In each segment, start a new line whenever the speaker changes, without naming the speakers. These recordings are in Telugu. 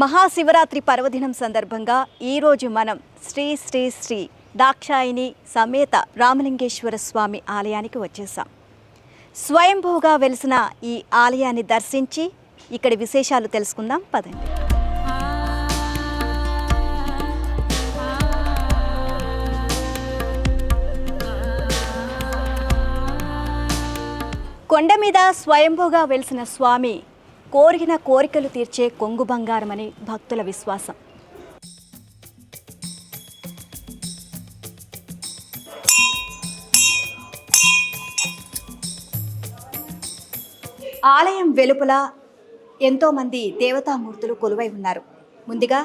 మహాశివరాత్రి పర్వదినం సందర్భంగా ఈరోజు మనం శ్రీ శ్రీ శ్రీ దాక్షాయిని సమేత రామలింగేశ్వర స్వామి ఆలయానికి వచ్చేసాం. స్వయంభూగా వెలిసిన ఈ ఆలయాన్ని దర్శించి ఇక్కడి విశేషాలు తెలుసుకుందాం పదండి. కొండ మీద స్వయంభూగా వెలిసిన స్వామి కోరిన కోరికలు తీర్చే కొంగు బంగారమని భక్తుల విశ్వాసం. ఆలయం వెలుపల ఎంతోమంది దేవతామూర్తులు కొలువై ఉన్నారు. ముందుగా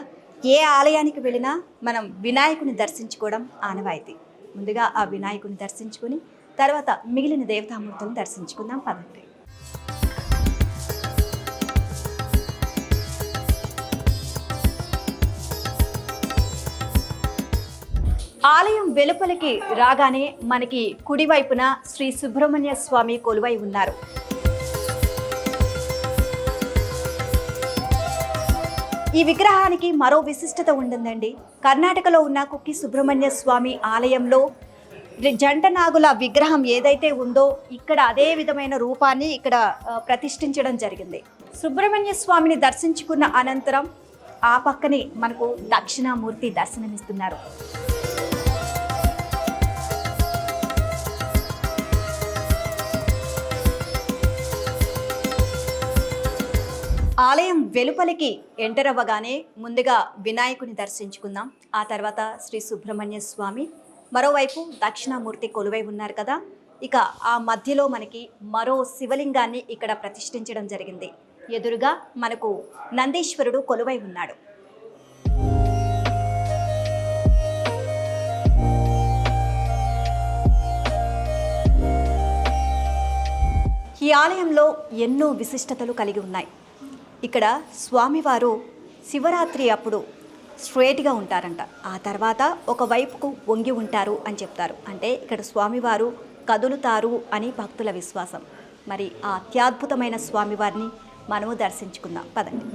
ఏ ఆలయానికి వెళ్ళినా మనం వినాయకుని దర్శించుకోవడం ఆనవాయితీ. ముందుగా ఆ వినాయకుని దర్శించుకుని తర్వాత మిగిలిన దేవతామూర్తులను దర్శించుకుందాం పదండి. ఆలయం వెలుపలికి రాగానే మనకి కుడివైపున శ్రీ సుబ్రహ్మణ్య స్వామి కొలువై ఉన్నారు. ఈ విగ్రహానికి మరో విశిష్టత ఉంటుందండి. కర్ణాటకలో ఉన్న కుక్కి సుబ్రహ్మణ్య స్వామి ఆలయంలో జంట నాగుల విగ్రహం ఏదైతే ఉందో ఇక్కడ అదే విధమైన రూపాన్ని ఇక్కడ ప్రతిష్ఠించడం జరిగింది. సుబ్రహ్మణ్య స్వామిని దర్శించుకున్న అనంతరం ఆ పక్కనే మనకు దక్షిణామూర్తి దర్శనమిస్తున్నారు. ఆలయం వెలుపలికి ఎంటర్ అవ్వగానే ముందుగా వినాయకుని దర్శించుకుందాం. ఆ తర్వాత శ్రీ సుబ్రహ్మణ్య స్వామి, మరోవైపు దక్షిణామూర్తి కొలువై ఉన్నారు కదా. ఇక ఆ మధ్యలో మనకి మరో శివలింగాన్ని ఇక్కడ ప్రతిష్ఠించడం జరిగింది. ఎదురుగా మనకు నందీశ్వరుడు కొలువై ఉన్నాడు. ఈ ఆలయంలో ఎన్నో విశిష్టతలు కలిగి ఉన్నాయి. ఇక్కడ స్వామివారు శివరాత్రి అప్పుడు స్ట్రేట్గా ఉంటారంట. ఆ తర్వాత ఒకవైపుకు వంగి ఉంటారు అని చెప్తారు. అంటే ఇక్కడ స్వామివారు కదులుతారు అని భక్తుల విశ్వాసం. మరి ఆ అత్యద్భుతమైన స్వామివారిని మనము దర్శించుకుందాం పదండి.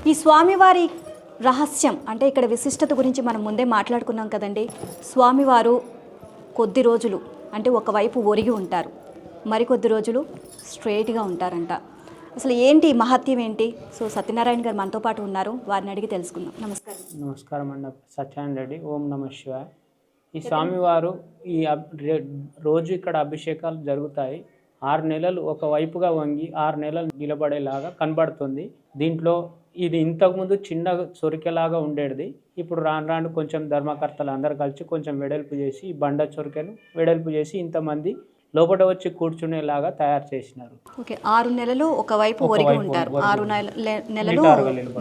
ఈ స్వామివారి రహస్యం అంటే ఇక్కడ విశిష్టత గురించి మనం ముందే మాట్లాడుకున్నాం కదండి. స్వామివారు కొద్ది రోజులు అంటే ఒకవైపు ఒరిగి ఉంటారు, మరికొద్ది రోజులు స్ట్రైట్గా ఉంటారంట. అసలు ఏంటి మహత్యం ఏంటి? సో సత్యనారాయణ గారు మనతో పాటు ఉన్నారు, వారిని అడిగి తెలుసుకుందాం. నమస్కారం.
నమస్కారం అండి. సత్యనారాయణ రెడ్డి. ఓం నమ శివాయ. ఈ స్వామివారు ఈ రోజు ఇక్కడ అభిషేకాలు జరుగుతాయి. 6 నెలలు ఒకవైపుగా వంగి 6 నెలలు నిలబడేలాగా కనబడుతుంది. దీంట్లో ఇది ఇంతకుముందు చిన్న చొరికెలాగా ఉండేది. ఇప్పుడు రాను రాను కొంచెం ధర్మకర్తలు అందరు కలిసి కొంచెం వెడల్పు చేసి ఈ బండ చొరికెను వెడల్పు చేసి ఇంతమంది లోపల వచ్చి కూర్చునేలాగా తయారు చేసినారు.
ఓకే, 6 నెలలు ఒకవైపు ఒరిగి ఉంటారు, 6 నెలలు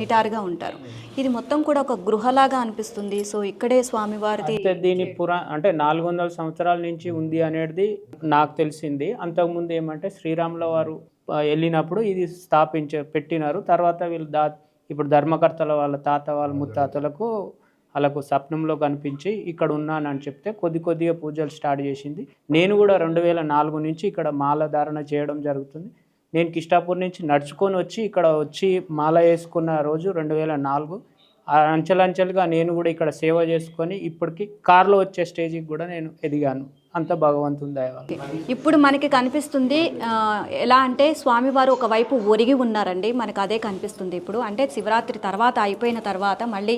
నిటారుగా ఉంటారు. ఇది మొత్తం కూడా ఒక గృహలాగా అనిపిస్తుంది. సో ఇక్కడే స్వామివారిది
దీని అంటే 400 సంవత్సరాల నుంచి ఉంది అనేది నాకు తెలిసింది. అంతకుముందు ఏమంటే శ్రీరాముల వారు వెళ్ళినప్పుడు ఇది పెట్టినారు. తర్వాత వీళ్ళు ఇప్పుడు ధర్మకర్తల వాళ్ళ తాత వాళ్ళ ముత్తాతలకు వాళ్ళకు స్వప్నంలో కనిపించి ఇక్కడ ఉన్నానని చెప్తే కొద్దిగా పూజలు స్టార్ట్ చేసింది. నేను కూడా 2004 నుంచి ఇక్కడ మాల ధారణ చేయడం జరుగుతుంది. నేను కిష్టాపూర్ నుంచి నడుచుకొని వచ్చి ఇక్కడ వచ్చి మాల వేసుకున్న రోజు 2004. అంచెలంచెలుగా నేను కూడా ఇక్కడ సేవ చేసుకొని ఇప్పటికి కారులో వచ్చే స్టేజ్కి కూడా నేను ఎదిగాను. అంత భగవంతుని దయ వల్ల.
ఇప్పుడు మనకి కనిపిస్తుంది ఎలా అంటే స్వామివారు ఒకవైపు ఒరిగి ఉన్నారండి. మనకు అదే కనిపిస్తుంది ఇప్పుడు. అంటే శివరాత్రి తర్వాత అయిపోయిన తర్వాత మళ్ళీ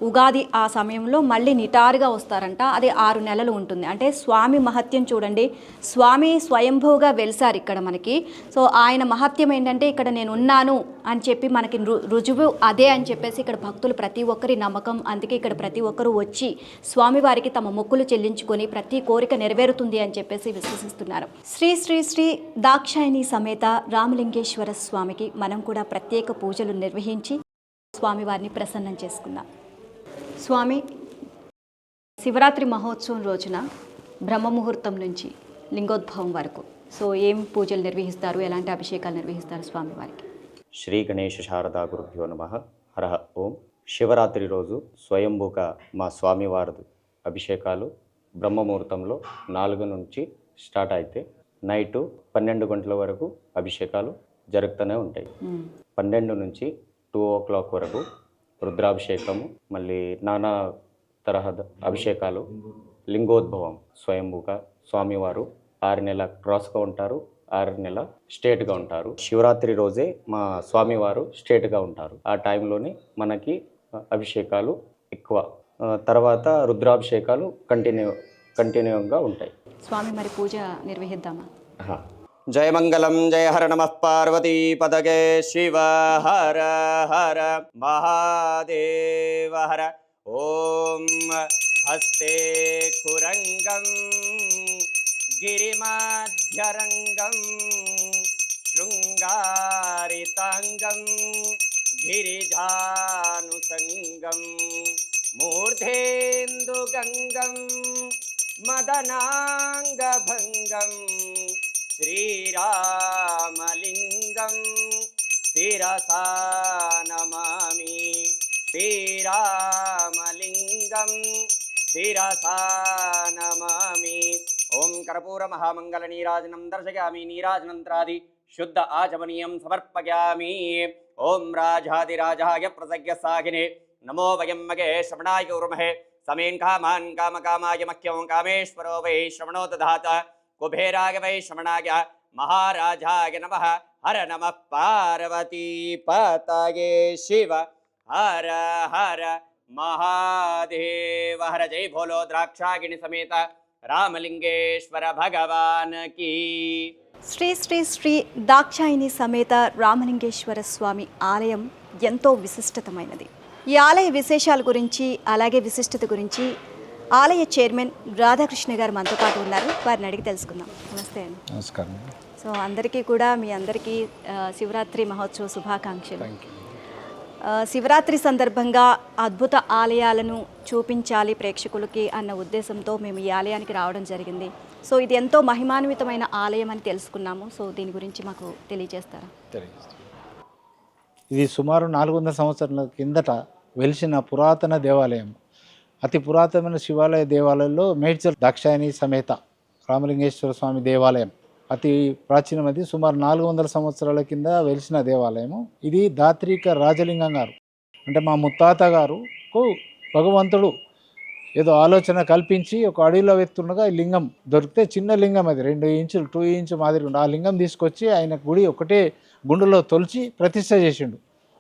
ఉగాది ఆ సమయంలో మళ్ళీ నిటారుగా వస్తారంట. అది 6 నెలలు ఉంటుంది. అంటే స్వామి మహత్యం చూడండి. స్వామి స్వయంభూగా వెలిసారు ఇక్కడ మనకి. సో ఆయన మహత్యం ఏంటంటే ఇక్కడ నేను ఉన్నాను అని చెప్పి మనకి రుజువు అదే అని చెప్పేసి ఇక్కడ భక్తులు ప్రతి ఒక్కరి నమ్మకం. అందుకే ఇక్కడ ప్రతి ఒక్కరూ వచ్చి స్వామివారికి తమ మొక్కులు చెల్లించుకొని ప్రతి కోరిక నెరవేరుతుంది అని చెప్పేసి విశ్వసిస్తున్నారు. శ్రీ శ్రీ శ్రీ దాక్షాయిని సమేత రామలింగేశ్వర స్వామికి మనం కూడా ప్రత్యేక పూజలు నిర్వహించి స్వామివారిని ప్రసన్నం చేసుకుందాం. స్వామి, శివరాత్రి మహోత్సవం రోజున బ్రహ్మముహూర్తం నుంచి లింగోద్భవం వరకు సో ఏం పూజలు నిర్వహిస్తారు, ఎలాంటి అభిషేకాలు నిర్వహిస్తారు స్వామివారికి?
శ్రీ గణేష శారదా గురుభ్యో నమః. హరః ఓం. శివరాత్రి రోజు స్వయంభూగా మా స్వామివారి అభిషేకాలు బ్రహ్మముహూర్తంలో 4 నుంచి స్టార్ట్ అయితే నైటు 12 గంటల వరకు అభిషేకాలు జరుగుతూనే ఉంటాయి. 12 నుంచి 2 o'clock వరకు రుద్రాభిషేకము, మళ్ళీ నానా తరహా అభిషేకాలు, లింగోద్భవం. స్వయంభూగా స్వామివారు 6 నెలల క్రాస్గా ఉంటారు, 6 నెలల స్ట్రేట్గా ఉంటారు. శివరాత్రి రోజే మా స్వామివారు స్ట్రేట్గా ఉంటారు. ఆ టైంలోనే మనకి అభిషేకాలు ఎక్కువ, తర్వాత రుద్రాభిషేకాలు కంటిన్యూగా ఉంటాయి.
స్వామి మరి పూజ నిర్వహిద్దామా?
జయ మంగళం జయ హర నమః పార్వతీ పదగే శివ హర హర మహాదేవ హర. ఓం హస్తే కురంగం గిరిమధ్యరంగం శృంగారితాంగం గిరిజానుసంగం మూర్ధేందుగంగం మదనాంగభంగం శ్రీరామలింగం శిరసా నమామి. శ్రీరామలింగం శిరసా నమామి. ఓం కర్పూర మహామంగళ నీరాజనం దర్శయామి. నీరాజనంత్రాది శుద్ధ ఆచమనీయం సమర్పయామి. ఓం రాజాదిరాజాయ ప్రసజ్ఞ సాగినే నమో వయం మగే శ్రవణాయ కుర్మహే. సమేన్ కామాన్ కామకామాయ మఖ్యం కామేశ్వరో వై శ్రవణో దధాత. కుబేరాయ వై శ్రవణాయ మహారాజాయ నమః. హర నమః పార్వతీ పతయే శివ హర హర మహాదేవ హర. జై భోలో ద్రాక్షాగిణి సమేత రామలింగేశ్వర భగవాన్ కీ.
శ్రీ శ్రీ శ్రీ దాక్షాయిని సమేత రామలింగేశ్వర స్వామి ఆలయం ఎంతో విశిష్టతమైనది. ఈ ఆలయ విశేషాల గురించి, అలాగే విశిష్టత గురించి ఆలయ చైర్మన్ రాధాకృష్ణ గారు మనతో పాటు ఉన్నారు. వారిని అడిగి తెలుసుకుందాం. నమస్తే అండి.
నమస్కారం.
సో అందరికీ కూడా మీ అందరికీ శివరాత్రి మహోత్సవ శుభాకాంక్షలు. శివరాత్రి సందర్భంగా అద్భుత ఆలయాలను చూపించాలి ప్రేక్షకులకి అన్న ఉద్దేశంతో మేము ఈ ఆలయానికి రావడం జరిగింది. సో ఇది ఎంతో మహిమాన్వితమైన ఆలయం అని తెలుసుకున్నాము. సో దీని గురించి మాకు తెలియజేస్తారా?
ఇది సుమారు 400 సంవత్సరాల కిందట వెలిసిన పురాతన దేవాలయం. అతి పురాతనమైన శివాలయ దేవాలయంలో మేడ్చల్ దాక్షాయని సమేత రామలింగేశ్వర స్వామి దేవాలయం అతి ప్రాచీనమైనది. సుమారు 400 సంవత్సరాల కింద వెలిసిన దేవాలయము. ఇది దాత్రిక రాజలింగం గారు, అంటే మా ముత్తాత గారుకు భగవంతుడు ఏదో ఆలోచన కల్పించి ఒక అడవిలో వెళ్తుండగా ఈ లింగం దొరికితే, చిన్న లింగం అది 2 ఇంచులు 2 ఇంచ్ మాదిరి ఉండి, ఆ లింగం తీసుకొచ్చి ఆయన గుడి ఒకటే గుండులో తొలిచి ప్రతిష్ట చేసిండు.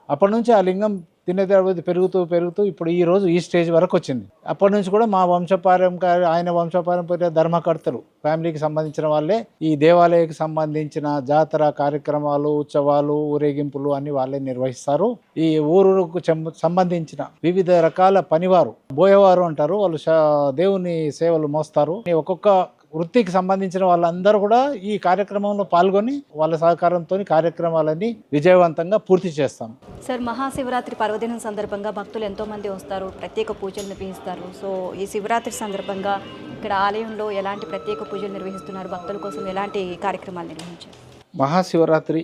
అప్పటి నుంచి ఆ లింగం తినేది పెరుగుతూ ఇప్పుడు ఈ రోజు ఈ స్టేజ్ వరకు వచ్చింది. అప్పటి నుంచి కూడా మా ఆయన వంశపారంపర్య ధర్మకర్తలు ఫ్యామిలీకి సంబంధించిన వాళ్ళే ఈ దేవాలయానికి సంబంధించిన జాతర కార్యక్రమాలు, ఉత్సవాలు, ఊరేగింపులు అన్ని వాళ్ళే నిర్వహిస్తారు. ఈ ఊరుకు సంబంధించిన వివిధ రకాల పనివారు, బోయవారు అంటారు, వాళ్ళు దేవుని సేవలు మోస్తారు. ఒక్కొక్క వృత్తికి సంబంధించిన వాళ్ళందరూ కూడా ఈ కార్యక్రమంలో పాల్గొని వాళ్ళ సహకారంతో కార్యక్రమాలన్నీ విజయవంతంగా పూర్తి చేస్తాం.
సార్, మహాశివరాత్రి పర్వదినం సందర్భంగా భక్తులు ఎంతోమంది వస్తారు, ప్రత్యేక పూజలు నిర్వహిస్తారు. సో ఈ శివరాత్రి సందర్భంగా ఇక్కడ ఆలయంలో ఎలాంటి ప్రత్యేక పూజలు నిర్వహిస్తున్నారు, భక్తుల కోసం ఎలాంటి కార్యక్రమాలు నిర్వహించారు?
మహాశివరాత్రి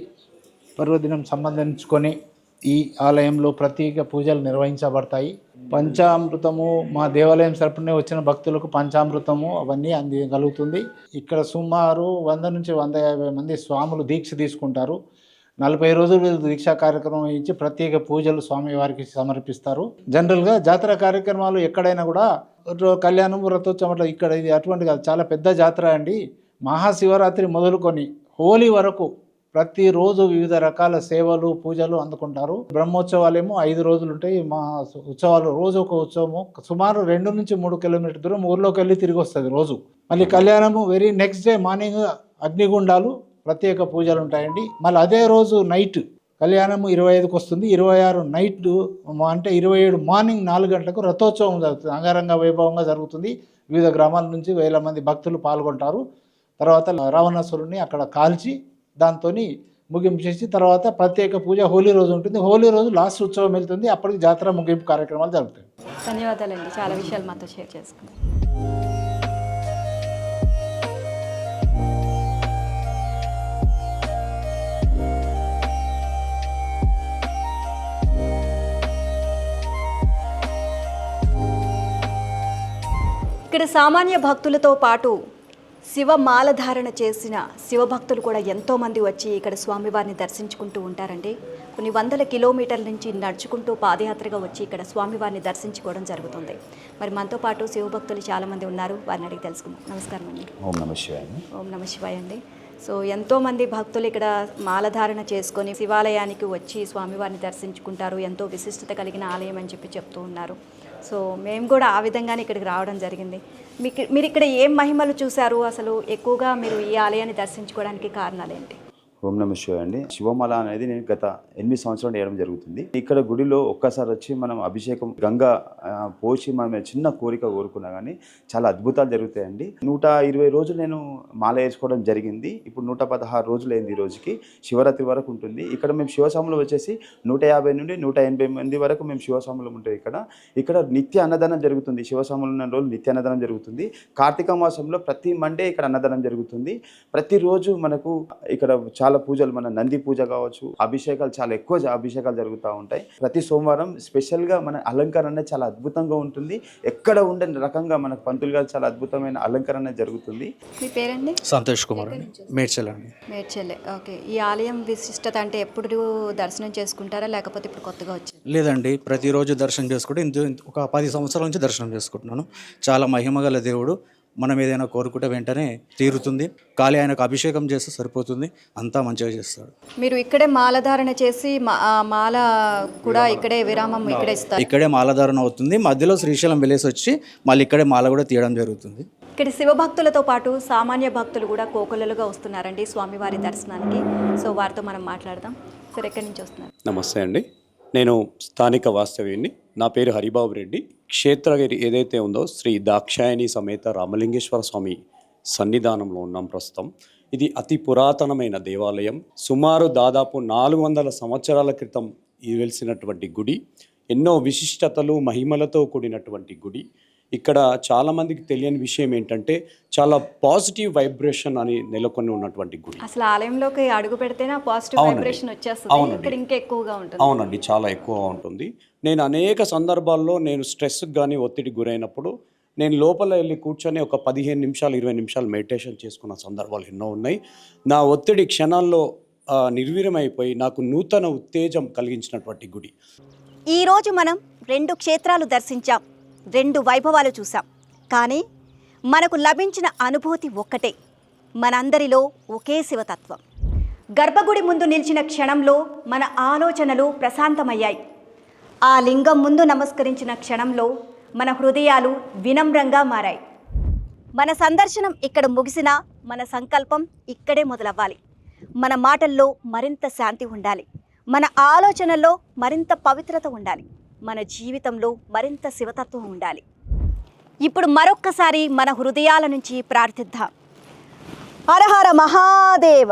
పర్వదినం సంబంధించుకొని ఈ ఆలయంలో ప్రత్యేక పూజలు నిర్వహించబడతాయి. పంచామృతము మా దేవాలయం తరపునే వచ్చిన భక్తులకు పంచామృతము అవన్నీ అందగలుగుతుంది. ఇక్కడ సుమారు 100 నుంచి 150 మంది స్వాములు దీక్ష తీసుకుంటారు. 40 రోజులు వీళ్ళు దీక్షా కార్యక్రమం ఇచ్చి ప్రత్యేక పూజలు స్వామివారికి సమర్పిస్తారు. జనరల్గా జాతర కార్యక్రమాలు ఎక్కడైనా కూడా కళ్యాణం, రథోత్సవం ఇక్కడ ఇది అటువంటి కాదు, చాలా పెద్ద జాతర అండి. మహాశివరాత్రి మొదలుకొని హోలీ వరకు ప్రతిరోజు వివిధ రకాల సేవలు, పూజలు అందుకుంటారు. బ్రహ్మోత్సవాలేమో 5 రోజులు ఉంటాయి. మా ఉత్సవాలు రోజు ఒక ఉత్సవము, సుమారు 2 నుంచి 3 కిలోమీటర్ దూరం ఊర్లోకి వెళ్ళి తిరిగి వస్తుంది రోజు. మళ్ళీ కళ్యాణము నెక్స్ట్ డే మార్నింగ్ అగ్నిగుండాలు, ప్రత్యేక పూజలు ఉంటాయండి. మళ్ళీ అదే రోజు నైట్ కళ్యాణము 25కి వస్తుంది. 26 నైట్ అంటే 27 మార్నింగ్ 4 గంటలకు రథోత్సవం జరుగుతుంది. అంగరంగ వైభవంగా జరుగుతుంది. వివిధ గ్రామాల నుంచి 1000 మంది భక్తులు పాల్గొంటారు. తర్వాత రావణాసురుని అక్కడ కాల్చి దాంతో ముగింపు చేసి తర్వాత ప్రత్యేక పూజ హోలీ రోజు ఉంటుంది. హోలీ రోజు లాస్ట్ ఉత్సవం వెళ్తుంది. అప్పటికి జాతర ముగింపు కార్యక్రమాలు జరుగుతాయి.
ధన్యవాదాలండి, చాలా విషయాలు మాతో షేర్ చేసుకున్నాం. ఇక్కడ సామాన్య భక్తులతో పాటు శివ మాలధారణ చేసిన శివభక్తులు కూడా ఎంతోమంది వచ్చి ఇక్కడ స్వామివారిని దర్శించుకుంటూ ఉంటారండి. కొన్ని వందల కిలోమీటర్ల నుంచి నడుచుకుంటూ పాదయాత్రగా వచ్చి ఇక్కడ స్వామివారిని దర్శించుకోవడం జరుగుతుంది. మరి మనతో పాటు శివభక్తులు చాలామంది ఉన్నారు, వారిని అడిగి తెలుసుకుందాం. నమస్కారం అండి.
ఓం నమ శివాయ.
ఓం నమ శివాయ అండి. సో ఎంతోమంది భక్తులు ఇక్కడ మాలధారణ చేసుకొని శివాలయానికి వచ్చి స్వామివారిని దర్శించుకుంటారు. ఎంతో విశిష్టత కలిగిన ఆలయం అని చెప్తూ ఉన్నారు. సో మేము కూడా ఆ విధంగానే ఇక్కడికి రావడం జరిగింది. మీరు ఇక్కడ ఏం మహిమలు చూశారు, అసలు ఎక్కువగా మీరు ఈ ఆలయాన్ని దర్శించుకోవడానికి కారణాలు ఏంటి?
ఓం నమ శివాయ అండి. శివమాల అనేది నేను గత 8 సంవత్సరాలు చేయడం జరుగుతుంది. ఇక్కడ గుడిలో ఒక్కసారి వచ్చి మనం అభిషేకం గంగా పోసి మనం చిన్న కోరిక కోరుకున్నా కానీ చాలా అద్భుతాలు జరుగుతాయండి. 120 రోజులు నేను మాల వేసుకోవడం జరిగింది. ఇప్పుడు 116 రోజులు అయింది ఈ రోజుకి. శివరాత్రి వరకు ఉంటుంది. ఇక్కడ మేము శివస్వాములు వచ్చేసి 150 నుండి 180 మంది వరకు మేము శివస్వాములు ఉంటాయి. ఇక్కడ నిత్య అన్నదానం జరుగుతుంది. శివస్వాములు ఉన్న రోజులు నిత్య అన్నదానం జరుగుతుంది. కార్తీక మాసంలో ప్రతి మండే ఇక్కడ అన్నదానం జరుగుతుంది. ప్రతిరోజు మనకు ఇక్కడ చాలా పూజలు, మన నంది పూజ కావచ్చు, అభిషేకాలు చాలా ఎక్కువ అభిషేకాలు జరుగుతూ ఉంటాయి. ప్రతి సోమవారం స్పెషల్గా మన అలంకరణ అనేది చాలా అద్భుతంగా ఉంటుంది. ఎక్కడ ఉండని రకంగా మనకు పంతులు గారు చాలా అద్భుతమైన అలంకరణ జరుగుతుంది.
మీ పేరండి?
సంతోష్ కుమార్ అండి, మేడ్చల్ అండి.
మేడ్చల్. ఓకే. ఈ ఆలయం విశిష్టత అంటే ఎప్పుడు దర్శనం చేసుకుంటారా లేకపోతే ఇప్పుడు కొత్తగా వచ్చారు?
లేదండి, ప్రతిరోజు దర్శనం చేసుకుంటే ఒక 10 సంవత్సరాల నుంచి దర్శనం చేసుకుంటున్నాను. చాలా మహిమగల దేవుడు. మనం ఏదైనా కోరుకుంటే వెంటనే తీరుతుంది. ఖాళీ ఆయనకు అభిషేకం చేస్తే సరిపోతుంది, అంతా మంచిగా చేస్తాడు.
మీరు ఇక్కడే మాలధారణ చేసి మాల కూడా ఇక్కడే విరామం ఇక్కడే ఇస్తారు?
ఇక్కడే మాలధారణ అవుతుంది. మధ్యలో శ్రీశైలం వెళ్ళేసి వచ్చి మళ్ళీ ఇక్కడే మాల కూడా తీయడం జరుగుతుంది.
ఇక్కడ శివభక్తులతో పాటు సామాన్య భక్తులు కూడా కోకొల్లలుగా వస్తున్నారండి స్వామివారి దర్శనానికి. సో వారితో మనం మాట్లాడదాం. సార్, ఎక్కడి నుంచి వస్తున్నారు?
నమస్తే అండి, నేను స్థానిక వాస్తవ్యుని. నా పేరు హరిబాబు రెడ్డి. క్షేత్రగిరి ఏదైతే ఉందో శ్రీ దాక్షాయణి సమేత రామలింగేశ్వర స్వామి సన్నిధానంలో ఉన్నాం ప్రస్తుతం. ఇది అతి పురాతనమైన దేవాలయం. సుమారు దాదాపు 400 సంవత్సరాల క్రితం వెలిసినటువంటి గుడి. ఎన్నో విశిష్టతలు మహిమలతో కూడినటువంటి గుడి. ఇక్కడ చాలామందికి తెలియని విషయం ఏంటంటే చాలా పాజిటివ్ వైబ్రేషన్ అని నెలకొని ఉన్నటువంటి గుడి.
అసలు ఆలయంలోకి అడుగు పెడితేనే పాజిటివ్ వైబ్రేషన్ వచ్చేస్తుంది. ఇక్కడ ఇంకా ఎక్కువగా ఉంటుంది.
అవునండి, చాలా ఎక్కువగా ఉంటుంది. నేను అనేక సందర్భాల్లో నేను స్ట్రెస్కి కానీ ఒత్తిడికి గురైనప్పుడు నేను లోపల వెళ్ళి కూర్చొని ఒక 15 నిమిషాలు 20 నిమిషాలు మెడిటేషన్ చేసుకున్న సందర్భాలు ఎన్నో ఉన్నాయి. నా ఒత్తిడి క్షణాల్లో నిర్వీర్యమైపోయి నాకు నూతన ఉత్తేజం కలిగించినటువంటి గుడి.
ఈరోజు మనం 2 క్షేత్రాలు దర్శించాం, 2 వైభవాలు చూసాం. కానీ మనకు లభించిన అనుభూతి ఒక్కటే, మనందరిలో ఒకే శివతత్వం.
గర్భగుడి ముందు నిలిచిన క్షణంలో మన ఆలోచనలు ప్రశాంతమయ్యాయి. ఆ లింగం ముందు నమస్కరించిన క్షణంలో మన హృదయాలు వినమ్రంగా మారాయి.
మన సందర్శనం ఇక్కడ ముగిసినా మన సంకల్పం ఇక్కడే మొదలవ్వాలి. మన మాటల్లో మరింత శాంతి ఉండాలి, మన ఆలోచనల్లో మరింత పవిత్రత ఉండాలి, మన జీవితంలో మరింత శివతత్వం ఉండాలి. ఇప్పుడు మరొక్కసారి మన హృదయాల నుంచి ప్రార్థిద్దాం. హర హర మహాదేవ.